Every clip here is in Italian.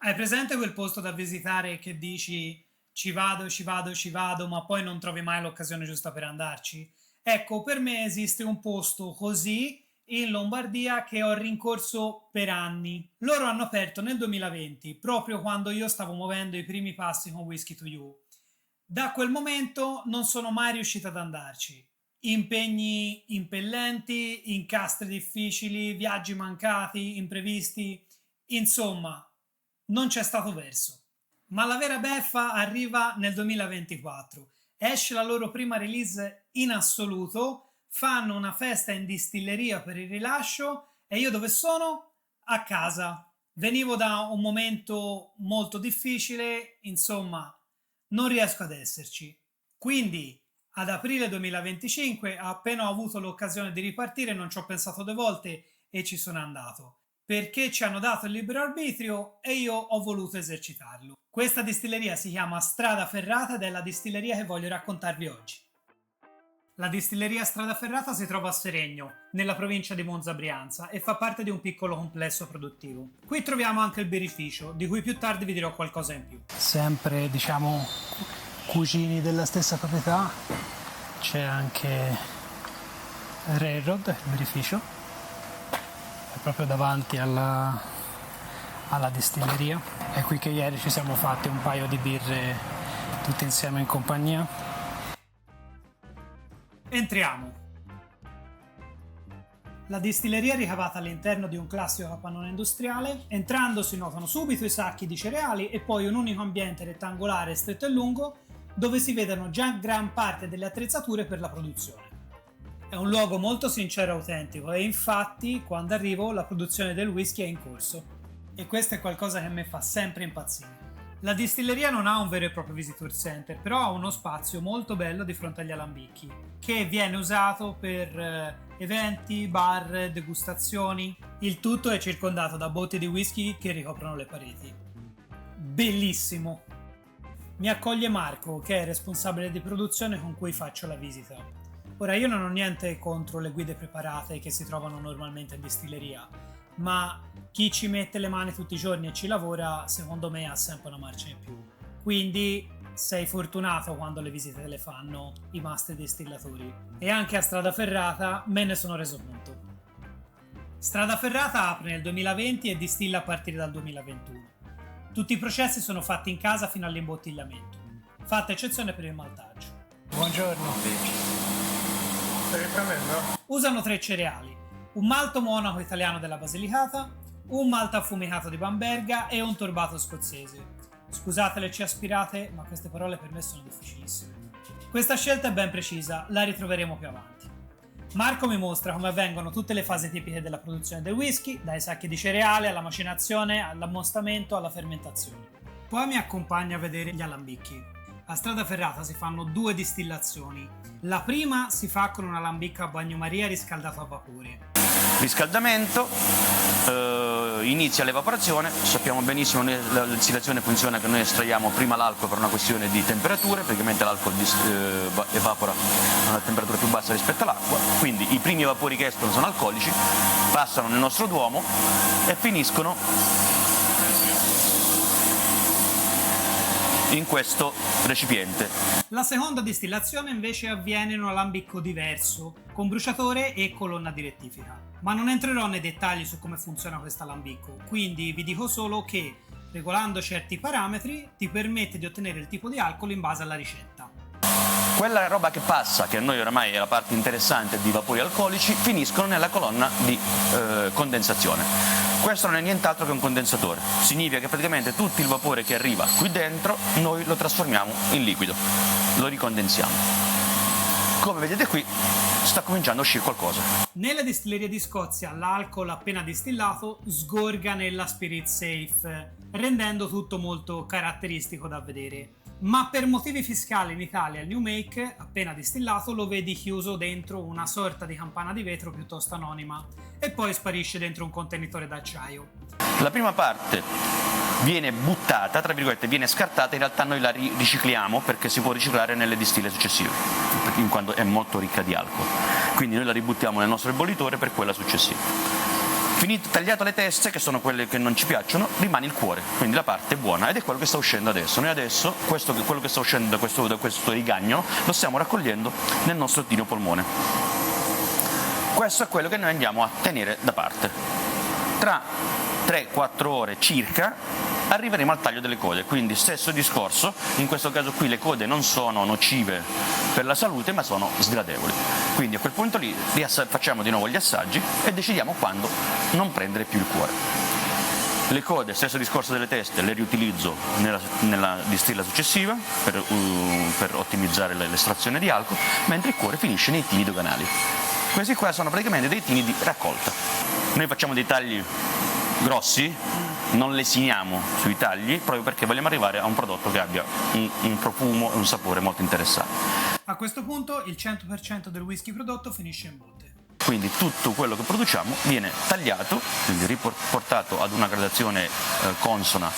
Hai presente quel posto da visitare che dici ci vado, ci vado, ci vado, ma poi non trovi mai l'occasione giusta per andarci? Ecco, per me esiste un posto così in Lombardia che ho rincorso per anni. Loro hanno aperto nel 2020, proprio quando io stavo muovendo i primi passi con Whisky to You. Da quel momento non sono mai riuscito ad andarci. Impegni impellenti, incastri difficili, viaggi mancati, imprevisti, insomma, non c'è stato verso. Ma la vera beffa arriva nel 2024. Esce la loro prima release in assoluto, fanno una festa in distilleria per il rilascio e io dove sono? A casa. Venivo da un momento molto difficile, insomma, non riesco ad esserci. Quindi, ad aprile 2025, appena ho avuto l'occasione di ripartire, non ci ho pensato due volte e ci sono andato. Perché ci hanno dato il libero arbitrio e io ho voluto esercitarlo. Questa distilleria si chiama Strada Ferrata ed è la distilleria che voglio raccontarvi oggi. La distilleria Strada Ferrata si trova a Seregno, nella provincia di Monza Brianza, e fa parte di un piccolo complesso produttivo. Qui troviamo anche il birrificio, di cui più tardi vi dirò qualcosa in più. Sempre, cugini della stessa proprietà. C'è anche Railroad, il birrificio, è proprio davanti alla distilleria. È qui che ieri ci siamo fatti un paio di birre tutti insieme in compagnia. Entriamo. La distilleria è ricavata all'interno di un classico capannone industriale. Entrando si notano subito i sacchi di cereali e poi un unico ambiente rettangolare stretto e lungo dove si vedono già gran parte delle attrezzature per la produzione. È un luogo molto sincero e autentico e infatti quando arrivo la produzione del whisky è in corso e questo è qualcosa che mi fa sempre impazzire. La distilleria non ha un vero e proprio visitor center, però ha uno spazio molto bello di fronte agli alambicchi che viene usato per eventi, bar, degustazioni. Il tutto è circondato da botti di whisky che ricoprono le pareti. Bellissimo! Mi accoglie Marco, che è il responsabile di produzione con cui faccio la visita. Ora, io non ho niente contro le guide preparate che si trovano normalmente in distilleria, ma chi ci mette le mani tutti i giorni e ci lavora, secondo me, ha sempre una marcia in più. Quindi sei fortunato quando le visite te le fanno i master distillatori. E anche a Strada Ferrata me ne sono reso conto. Strada Ferrata apre nel 2020 e distilla a partire dal 2021. Tutti i processi sono fatti in casa fino all'imbottigliamento, fatta eccezione per il maltaggio. Buongiorno. Stai prendendo? Usano 3 cereali, un malto monaco italiano della Basilicata, un malto affumicato di Bamberga e un torbato scozzese. Scusate le C aspirate, ma queste parole per me sono difficilissime. Questa scelta è ben precisa, la ritroveremo più avanti. Marco mi mostra come avvengono tutte le fasi tipiche della produzione del whisky, dai sacchi di cereale alla macinazione, all'ammostamento, alla fermentazione. Poi mi accompagna a vedere gli alambicchi. A Strada Ferrata si fanno 2 distillazioni. La prima si fa con un alambicco a bagnomaria riscaldato a vapore. Riscaldamento, inizia l'evaporazione. Sappiamo benissimo che la distillazione funziona che noi estraiamo prima l'alcol per una questione di temperature, praticamente l'alcol evapora a una temperatura più bassa rispetto all'acqua, quindi i primi vapori che escono sono alcolici, passano nel nostro duomo e finiscono in questo recipiente. La seconda distillazione invece avviene in un alambicco diverso, con bruciatore e colonna di rettifica. Ma non entrerò nei dettagli su come funziona questo alambicco, quindi vi dico solo che, regolando certi parametri, ti permette di ottenere il tipo di alcol in base alla ricetta. Quella roba che passa, che a noi oramai è la parte interessante di vapori alcolici, finiscono nella colonna di condensazione. Questo non è nient'altro che un condensatore, significa che praticamente tutto il vapore che arriva qui dentro noi lo trasformiamo in liquido, lo ricondensiamo. Come vedete qui sta cominciando a uscire qualcosa. Nelle distillerie di Scozia l'alcol appena distillato sgorga nella Spirit Safe, rendendo tutto molto caratteristico da vedere. Ma per motivi fiscali in Italia il New Make, appena distillato, lo vedi chiuso dentro una sorta di campana di vetro piuttosto anonima e poi sparisce dentro un contenitore d'acciaio. La prima parte viene buttata, tra virgolette, viene scartata, in realtà noi la ricicliamo perché si può riciclare nelle distille successive, in quanto è molto ricca di alcol. Quindi noi la ributtiamo nel nostro ebolitore per quella successiva. Finito, tagliato le teste, che sono quelle che non ci piacciono, rimane il cuore, quindi la parte buona, ed è quello che sta uscendo adesso. Noi adesso, quello che sta uscendo da questo rigagnolo, lo stiamo raccogliendo nel nostro tineo polmone. Questo è quello che noi andiamo a tenere da parte. Tra 3-4 ore circa arriveremo al taglio delle code, quindi stesso discorso, in questo caso qui le code non sono nocive per la salute ma sono sgradevoli, quindi a quel punto lì facciamo di nuovo gli assaggi e decidiamo quando non prendere più il cuore. Le code, stesso discorso delle teste, le riutilizzo nella distilla successiva per ottimizzare l'estrazione di alcol, mentre il cuore finisce nei tini doganali. Questi qua sono praticamente dei tini di raccolta. Noi facciamo dei tagli grossi, non lesiniamo sui tagli proprio perché vogliamo arrivare a un prodotto che abbia un profumo e un sapore molto interessante. A questo punto il 100% del whisky prodotto finisce in botte. Quindi tutto quello che produciamo viene tagliato, quindi riportato ad una gradazione consona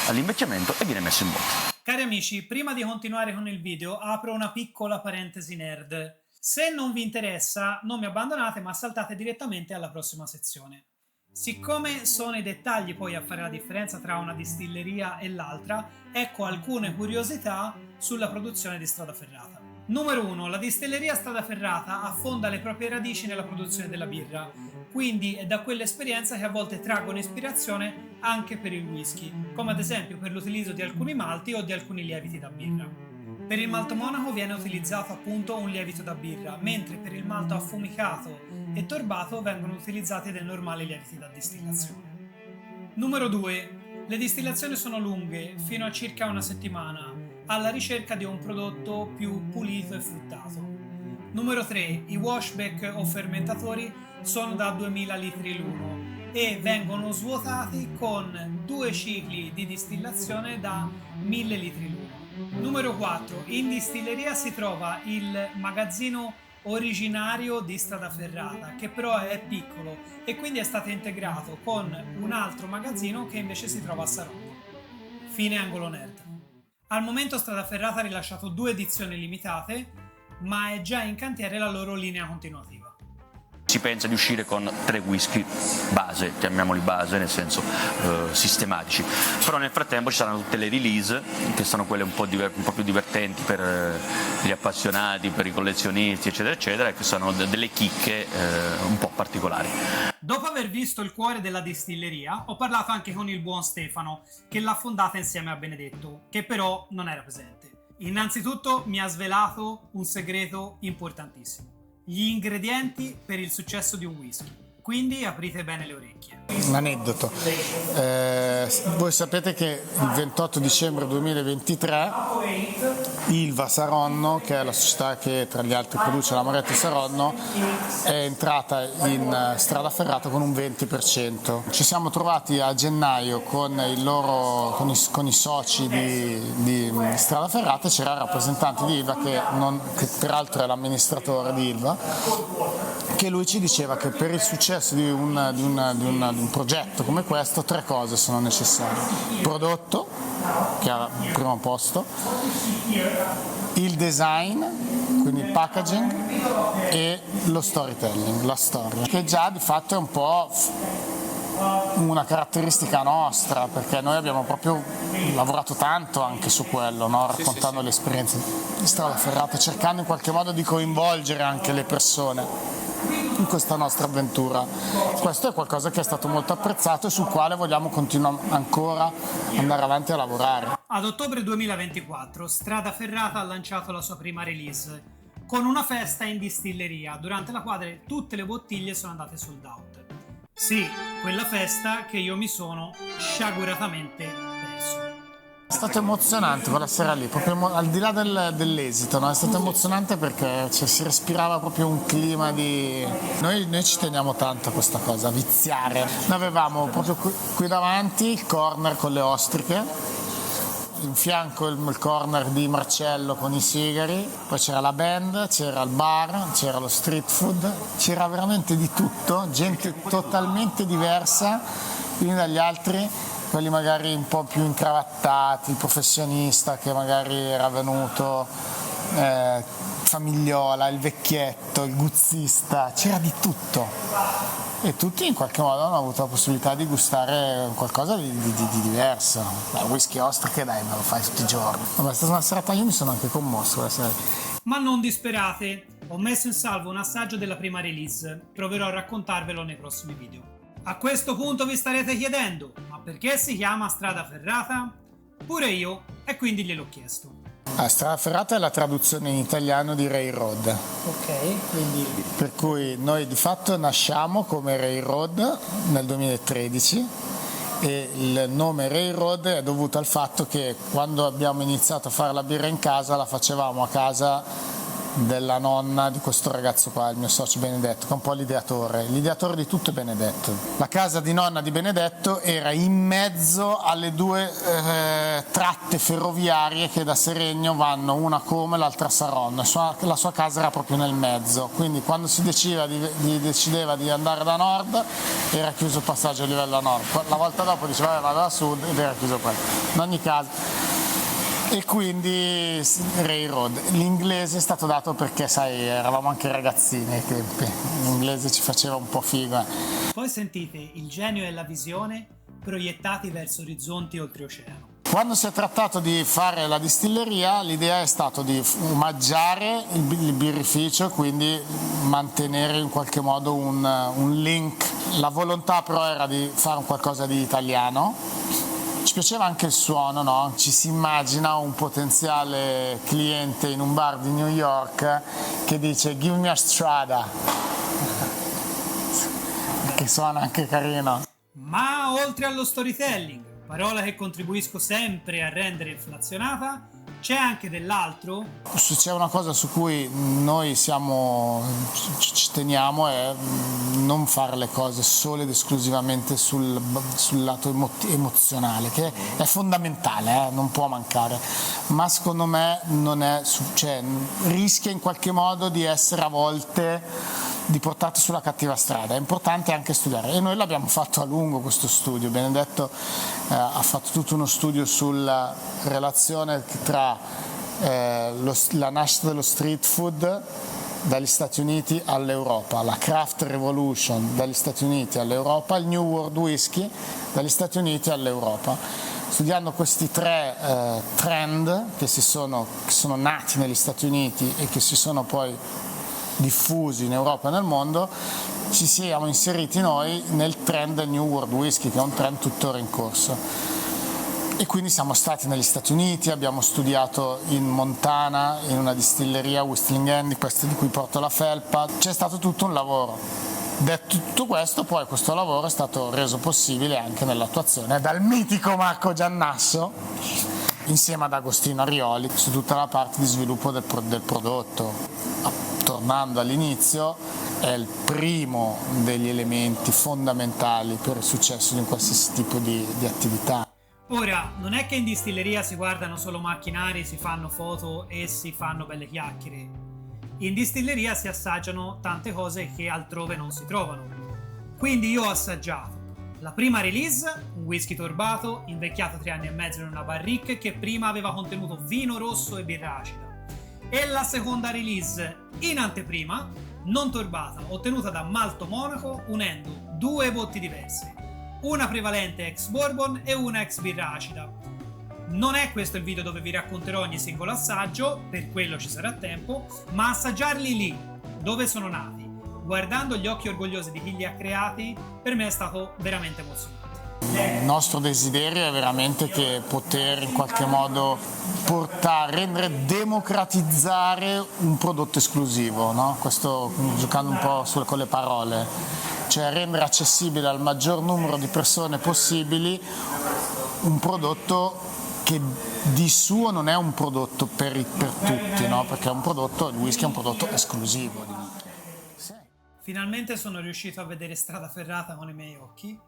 all'invecchiamento e viene messo in botte. Cari amici, prima di continuare con il video apro una piccola parentesi nerd. Se non vi interessa non mi abbandonate ma saltate direttamente alla prossima sezione. Siccome sono i dettagli poi a fare la differenza tra una distilleria e l'altra, ecco alcune curiosità sulla produzione di Strada Ferrata. Numero 1. La distilleria Strada Ferrata affonda le proprie radici nella produzione della birra, quindi è da quell'esperienza che a volte traggono ispirazione anche per il whisky, come ad esempio per l'utilizzo di alcuni malti o di alcuni lieviti da birra. Per il malto monaco viene utilizzato appunto un lievito da birra, mentre per il malto affumicato e torbato vengono utilizzati dei normali lieviti da distillazione. Numero 2. Le distillazioni sono lunghe, fino a circa una settimana, alla ricerca di un prodotto più pulito e fruttato. Numero 3. I washback o fermentatori sono da 2000 litri l'uno e vengono svuotati con 2 cicli di distillazione da 1000 litri l'uno. Numero 4. In distilleria si trova il magazzino originario di Strada Ferrata, che però è piccolo e quindi è stato integrato con un altro magazzino che invece si trova a Saronno. Fine angolo nerd. Al momento Strada Ferrata ha rilasciato 2 edizioni limitate, ma è già in cantiere la loro linea continuativa. Si pensa di uscire con 3 whisky base, chiamiamoli base nel senso sistematici, però nel frattempo ci saranno tutte le release che sono quelle un po' più divertenti per gli appassionati, per i collezionisti eccetera eccetera, e che sono delle chicche un po' particolari. Dopo aver visto il cuore della distilleria ho parlato anche con il buon Stefano che l'ha fondata insieme a Benedetto, che però non era presente. Innanzitutto mi ha svelato un segreto importantissimo: gli ingredienti per il successo di un whisky. Quindi aprite bene le orecchie. Un aneddoto. Voi sapete che il 28 dicembre 2023 Ilva Saronno, che è la società che tra gli altri produce l'Amaretto Saronno, è entrata in Strada Ferrata con un 20%. Ci siamo trovati a gennaio con i soci di Strada Ferrata e c'era il rappresentante di Ilva che peraltro è l'amministratore di Ilva, che lui ci diceva che per il successo di un progetto come questo 3 cose sono necessarie: il prodotto, che è al primo posto, il design, quindi il packaging, e lo storytelling, la storia, che già di fatto è un po' una caratteristica nostra, perché noi abbiamo proprio lavorato tanto anche su quello, no? Raccontando le esperienze di Strada Ferrata, cercando in qualche modo di coinvolgere anche le persone in questa nostra avventura. Questo è qualcosa che è stato molto apprezzato e sul quale vogliamo continuare ancora andare avanti a lavorare. Ad ottobre 2024 Strada Ferrata ha lanciato la sua prima release con una festa in distilleria, durante la quale tutte le bottiglie sono andate sold out. Sì, quella festa che io mi sono sciaguratamente perso. È stato emozionante quella sera lì, proprio al di là dell'esito, no? È stato emozionante perché si respirava proprio un clima di... Noi ci teniamo tanto a questa cosa, a viziare. Noi avevamo proprio qui davanti il corner con le ostriche, in fianco il corner di Marcello con i sigari, poi c'era la band, c'era il bar, c'era lo street food, c'era veramente di tutto, gente totalmente diversa quindi dagli altri, quelli magari un po' più incravattati, il professionista che magari era venuto, famigliola, il vecchietto, il guzzista, c'era di tutto. e tutti in qualche modo hanno avuto la possibilità di gustare qualcosa di diverso. Whisky ostriche, dai, me lo fai tutti i giorni. Ma è stata una serata, io mi sono anche commosso la sera. Ma non disperate, ho messo in salvo un assaggio della prima release, proverò a raccontarvelo nei prossimi video. A questo punto vi starete chiedendo, ma perché si chiama Strada Ferrata? Pure io, e quindi gliel'ho chiesto. Strada Ferrata è la traduzione in italiano di Railroad. Ok, quindi... Per cui noi di fatto nasciamo come Railroad nel 2013 e il nome Railroad è dovuto al fatto che quando abbiamo iniziato a fare la birra in casa la facevamo a casa della nonna di questo ragazzo qua, il mio socio Benedetto, che è un po' l'ideatore di tutto è Benedetto. La casa di nonna di Benedetto era in mezzo alle due tratte ferroviarie che da Seregno vanno una a Como e l'altra a Saronno, la sua casa era proprio nel mezzo, quindi quando si decideva di andare da nord era chiuso il passaggio a livello a nord, la volta dopo diceva vado da sud ed era chiuso quello. In ogni caso, e quindi Railroad. L'inglese è stato dato perché, sai, eravamo anche ragazzini ai tempi, l'inglese ci faceva un po' figo. Poi sentite il genio e la visione proiettati verso orizzonti oltreoceano. Quando si è trattato di fare la distilleria, l'idea è stata di omaggiare il birrificio, quindi mantenere in qualche modo un link. La volontà però era di fare un qualcosa di italiano. Ci piaceva anche il suono, no? Ci si immagina un potenziale cliente in un bar di New York che dice "Give me a strada", che suona anche carino. Ma oltre allo storytelling, parola che contribuisco sempre a rendere inflazionata, c'è anche dell'altro? Se c'è una cosa su cui noi ci teniamo è non fare le cose solo ed esclusivamente sul lato emozionale, che è fondamentale, non può mancare, ma secondo me non è, rischia in qualche modo di essere a volte di portarti sulla cattiva strada. È importante anche studiare e noi l'abbiamo fatto a lungo questo studio. Benedetto ha fatto tutto uno studio sulla relazione tra la nascita dello street food dagli Stati Uniti all'Europa, la craft revolution dagli Stati Uniti all'Europa, il New World Whisky dagli Stati Uniti all'Europa. Studiando questi tre trend che sono nati negli Stati Uniti e che si sono poi diffusi in Europa e nel mondo, ci siamo inseriti noi nel trend del New World Whisky, che è un trend tuttora in corso. E quindi siamo stati negli Stati Uniti, abbiamo studiato in Montana, in una distilleria, Whistling Andy, questa di cui porto la felpa. C'è stato tutto un lavoro. Detto tutto questo, poi questo lavoro è stato reso possibile anche nell'attuazione dal mitico Marco Giannasso, insieme ad Agostino Arioli, su tutta la parte di sviluppo del prodotto. Tornando all'inizio, è il primo degli elementi fondamentali per il successo di un qualsiasi tipo di attività. Ora, non è che in distilleria si guardano solo macchinari, si fanno foto e si fanno belle chiacchiere. In distilleria si assaggiano tante cose che altrove non si trovano. Quindi io ho assaggiato la prima release, un whisky torbato, invecchiato 3 anni e mezzo in una barrique che prima aveva contenuto vino rosso e birra acida. E la seconda release in anteprima, non torbata, ottenuta da Malto Monaco, unendo 2 botti diverse, una prevalente ex bourbon e una ex birra acida. Non è questo il video dove vi racconterò ogni singolo assaggio, per quello ci sarà tempo, ma assaggiarli lì, dove sono nati, guardando gli occhi orgogliosi di chi li ha creati, per me è stato veramente emozionante. Il nostro desiderio è veramente che poter in qualche modo democratizzare un prodotto esclusivo, no? Questo giocando un po' con le parole, cioè rendere accessibile al maggior numero di persone possibili un prodotto che di suo non è un prodotto per tutti, no? Perché il whisky è un prodotto esclusivo. Sì. Finalmente sono riuscito a vedere Strada Ferrata con i miei occhi.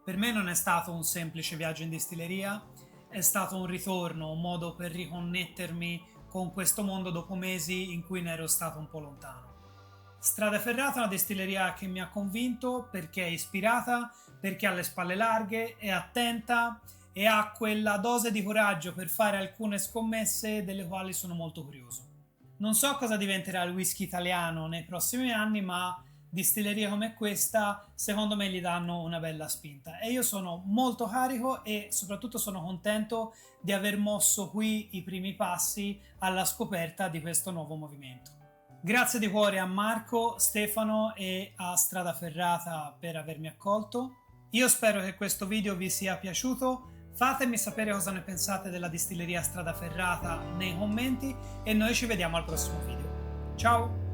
Per me non è stato un semplice viaggio in distilleria, è stato un ritorno, un modo per riconnettermi con questo mondo dopo mesi in cui ne ero stato un po' lontano. Strada Ferrata è una distilleria che mi ha convinto perché è ispirata, perché ha le spalle larghe, è attenta e ha quella dose di coraggio per fare alcune scommesse delle quali sono molto curioso. Non so cosa diventerà il whisky italiano nei prossimi anni, ma distillerie come questa secondo me gli danno una bella spinta e io sono molto carico e soprattutto sono contento di aver mosso qui i primi passi alla scoperta di questo nuovo movimento. Grazie di cuore a Marco, Stefano e a Strada Ferrata per avermi accolto. Io spero che questo video vi sia piaciuto. Fatemi sapere cosa ne pensate della distilleria Strada Ferrata nei commenti e noi ci vediamo al prossimo video. Ciao!